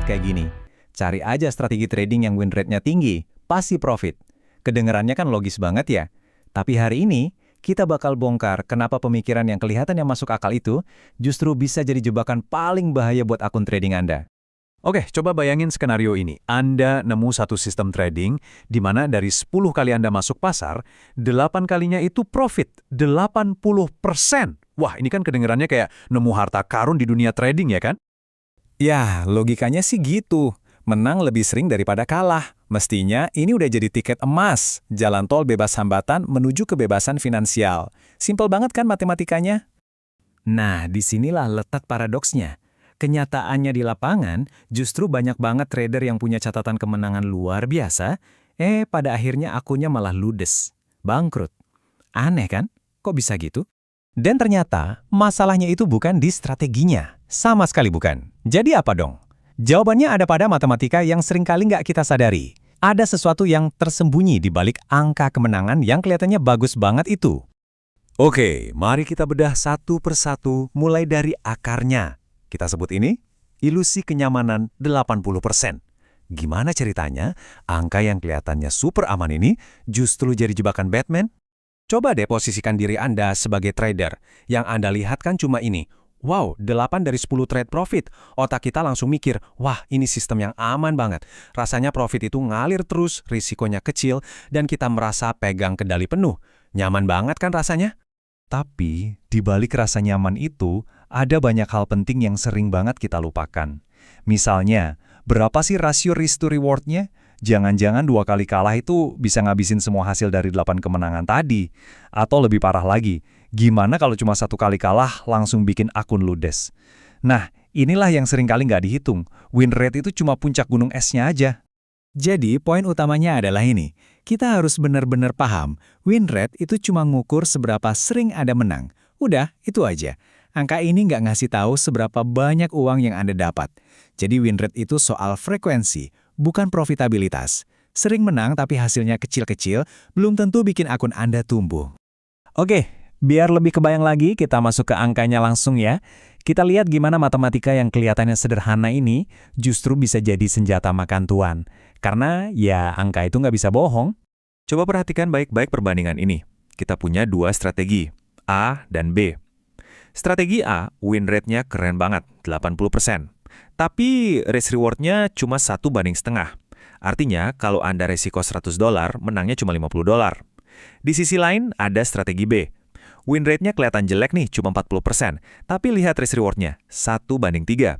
kayak gini. Cari aja strategi trading yang win rate-nya tinggi, pasti profit. Kedengerannya kan logis banget ya. Tapi hari ini, kita bakal bongkar kenapa pemikiran yang kelihatannya masuk akal itu justru bisa jadi jebakan paling bahaya buat akun trading Anda. Oke, coba bayangin skenario ini. Anda nemu satu sistem trading di mana dari 10 kali Anda masuk pasar, 8 kalinya itu profit, 80%. Wah, ini kan kedengerannya kayak nemu harta karun di dunia trading ya kan? Ya, logikanya sih gitu. Menang lebih sering daripada kalah. Mestinya ini udah jadi tiket emas. Jalan tol bebas hambatan menuju kebebasan finansial. Simpel banget kan matematikanya? Nah, disinilah letak paradoksnya. Kenyataannya di lapangan, justru banyak banget trader yang punya catatan kemenangan luar biasa, pada akhirnya akunnya malah ludes. Bangkrut. Aneh kan? Kok bisa gitu? Dan ternyata, masalahnya itu bukan di strateginya. Sama sekali bukan. Jadi apa dong? Jawabannya ada pada matematika yang seringkali nggak kita sadari. Ada sesuatu yang tersembunyi di balik angka kemenangan yang kelihatannya bagus banget itu. Oke, mari kita bedah satu persatu mulai dari akarnya. Kita sebut ini ilusi kenyamanan 80%. Gimana ceritanya angka yang kelihatannya super aman ini justru jadi jebakan Batman? Coba deh posisikan diri Anda sebagai trader. Yang Anda lihat kan cuma ini. Wow, 8 dari 10 trade profit. Otak kita langsung mikir, wah ini sistem yang aman banget. Rasanya profit itu ngalir terus, risikonya kecil, dan kita merasa pegang kendali penuh. Nyaman banget kan rasanya? Tapi, di balik rasa nyaman itu, ada banyak hal penting yang sering banget kita lupakan. Misalnya, berapa sih rasio risk to reward-nya? Jangan-jangan 2 kali kalah itu bisa ngabisin semua hasil dari 8 kemenangan tadi. Atau lebih parah lagi, gimana kalau cuma 1 kali kalah langsung bikin akun ludes? Nah, inilah yang sering kali nggak dihitung. Win rate itu cuma puncak gunung esnya aja. Jadi, poin utamanya adalah ini. Kita harus benar-benar paham, win rate itu cuma ngukur seberapa sering Anda menang. Udah, itu aja. Angka ini nggak ngasih tahu seberapa banyak uang yang Anda dapat. Jadi win rate itu soal frekuensi, bukan profitabilitas. Sering menang tapi hasilnya kecil-kecil, belum tentu bikin akun Anda tumbuh. Oke, biar lebih kebayang lagi, kita masuk ke angkanya langsung ya. Kita lihat gimana matematika yang kelihatannya sederhana ini justru bisa jadi senjata makan tuan. Karena ya angka itu nggak bisa bohong. Coba perhatikan baik-baik perbandingan ini. Kita punya 2 strategi, A dan B. Strategi A, win rate-nya keren banget, 80%. Tapi risk reward-nya cuma 1/1,5. Artinya, kalau Anda resiko $100, menangnya cuma $50. Di sisi lain, ada strategi B. Win rate-nya kelihatan jelek nih, cuma 40%. Tapi lihat risk reward-nya, 1/3.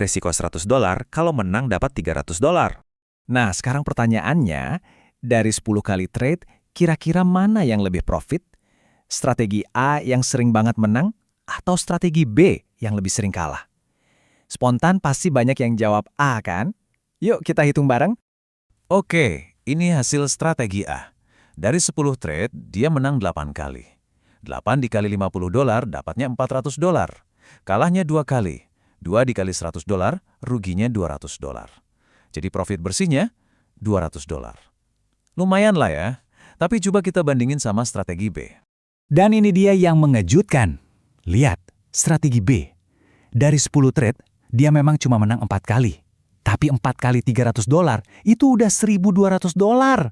Resiko $100, kalau menang dapat $300. Nah, sekarang pertanyaannya, dari 10 kali trade, kira-kira mana yang lebih profit? Strategi A yang sering banget menang, atau strategi B yang lebih sering kalah? Spontan pasti banyak yang jawab A kan? Yuk kita hitung bareng. Oke, ini hasil strategi A. Dari 10 trade, dia menang 8 kali. 8 dikali $50 dapatnya $400. Kalahnya 2 kali. 2 dikali $100, ruginya $200. Jadi profit bersihnya $200. Lumayan lah ya, tapi coba kita bandingin sama strategi B. Dan ini dia yang mengejutkan. Lihat, strategi B. Dari 10 trade, dia memang cuma menang 4 kali. Tapi 4 kali $300, itu udah $1.200.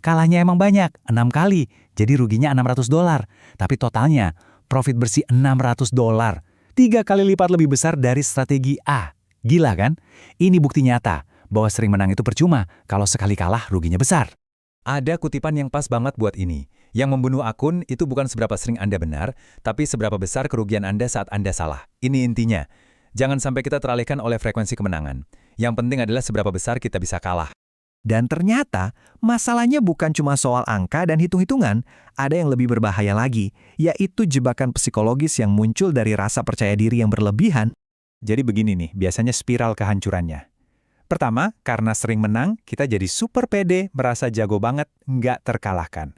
Kalahnya emang banyak, 6 kali, jadi ruginya $600. Tapi totalnya, profit bersih $600. 3 kali lipat lebih besar dari strategi A. Gila kan? Ini bukti nyata bahwa sering menang itu percuma kalau sekali kalah ruginya besar. Ada kutipan yang pas banget buat ini. Yang membunuh akun itu bukan seberapa sering Anda benar, tapi seberapa besar kerugian Anda saat Anda salah. Ini intinya. Jangan sampai kita teralihkan oleh frekuensi kemenangan. Yang penting adalah seberapa besar kita bisa kalah. Dan ternyata, masalahnya bukan cuma soal angka dan hitung-hitungan, ada yang lebih berbahaya lagi, yaitu jebakan psikologis yang muncul dari rasa percaya diri yang berlebihan. Jadi begini nih, biasanya spiral kehancurannya. Pertama, karena sering menang, kita jadi super pede, merasa jago banget, nggak terkalahkan.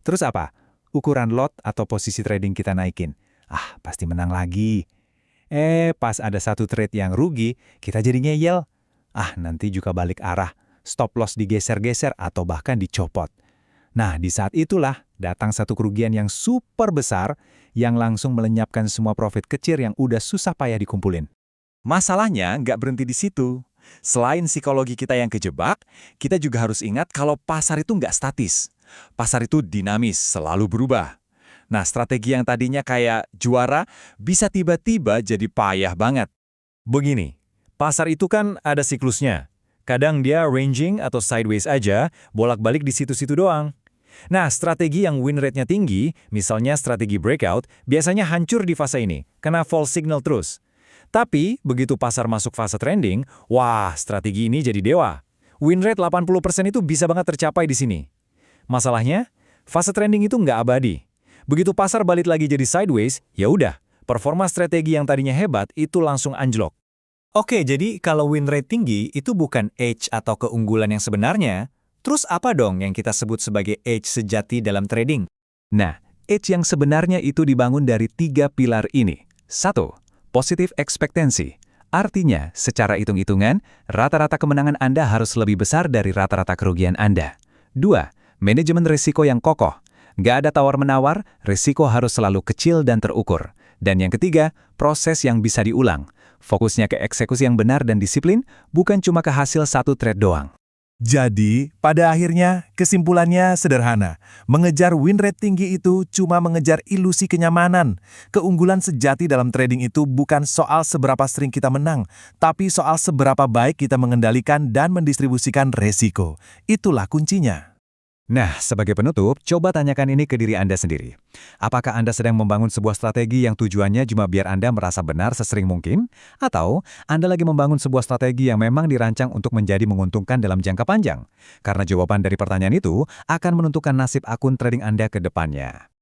Terus apa? Ukuran lot atau posisi trading kita naikin. Ah, pasti menang lagi. Pas ada satu trade yang rugi, kita jadi ngeyel. Ah, nanti juga balik arah. Stop loss digeser-geser atau bahkan dicopot. Nah, di saat itulah datang satu kerugian yang super besar yang langsung melenyapkan semua profit kecil yang udah susah payah dikumpulin. Masalahnya nggak berhenti di situ. Selain psikologi kita yang kejebak, kita juga harus ingat kalau pasar itu nggak statis. Pasar itu dinamis, selalu berubah. Nah, strategi yang tadinya kayak juara bisa tiba-tiba jadi payah banget. Begini, pasar itu kan ada siklusnya. Kadang dia ranging atau sideways aja, bolak-balik di situ-situ doang. Nah, strategi yang win rate-nya tinggi, misalnya strategi breakout, biasanya hancur di fase ini, kena false signal terus. Tapi, begitu pasar masuk fase trending, wah, strategi ini jadi dewa. Win rate 80% itu bisa banget tercapai di sini. Masalahnya, fase trending itu nggak abadi. Begitu pasar balik lagi jadi sideways, ya udah, performa strategi yang tadinya hebat itu langsung anjlok. Oke, jadi kalau win rate tinggi itu bukan edge atau keunggulan yang sebenarnya, terus apa dong yang kita sebut sebagai edge sejati dalam trading? Nah, edge yang sebenarnya itu dibangun dari 3 pilar ini. 1. Positive expectancy. Artinya, secara hitung-hitungan, rata-rata kemenangan Anda harus lebih besar dari rata-rata kerugian Anda. 2. Manajemen risiko yang kokoh. Nggak ada tawar-menawar, risiko harus selalu kecil dan terukur. Dan yang ketiga, proses yang bisa diulang. Fokusnya ke eksekusi yang benar dan disiplin, bukan cuma ke hasil satu trade doang. Jadi, pada akhirnya, kesimpulannya sederhana. Mengejar win rate tinggi itu cuma mengejar ilusi kenyamanan. Keunggulan sejati dalam trading itu bukan soal seberapa sering kita menang, tapi soal seberapa baik kita mengendalikan dan mendistribusikan resiko. Itulah kuncinya. Nah, sebagai penutup, coba tanyakan ini ke diri Anda sendiri. Apakah Anda sedang membangun sebuah strategi yang tujuannya cuma biar Anda merasa benar sesering mungkin? Atau Anda lagi membangun sebuah strategi yang memang dirancang untuk menjadi menguntungkan dalam jangka panjang? Karena jawaban dari pertanyaan itu akan menentukan nasib akun trading Anda ke depannya.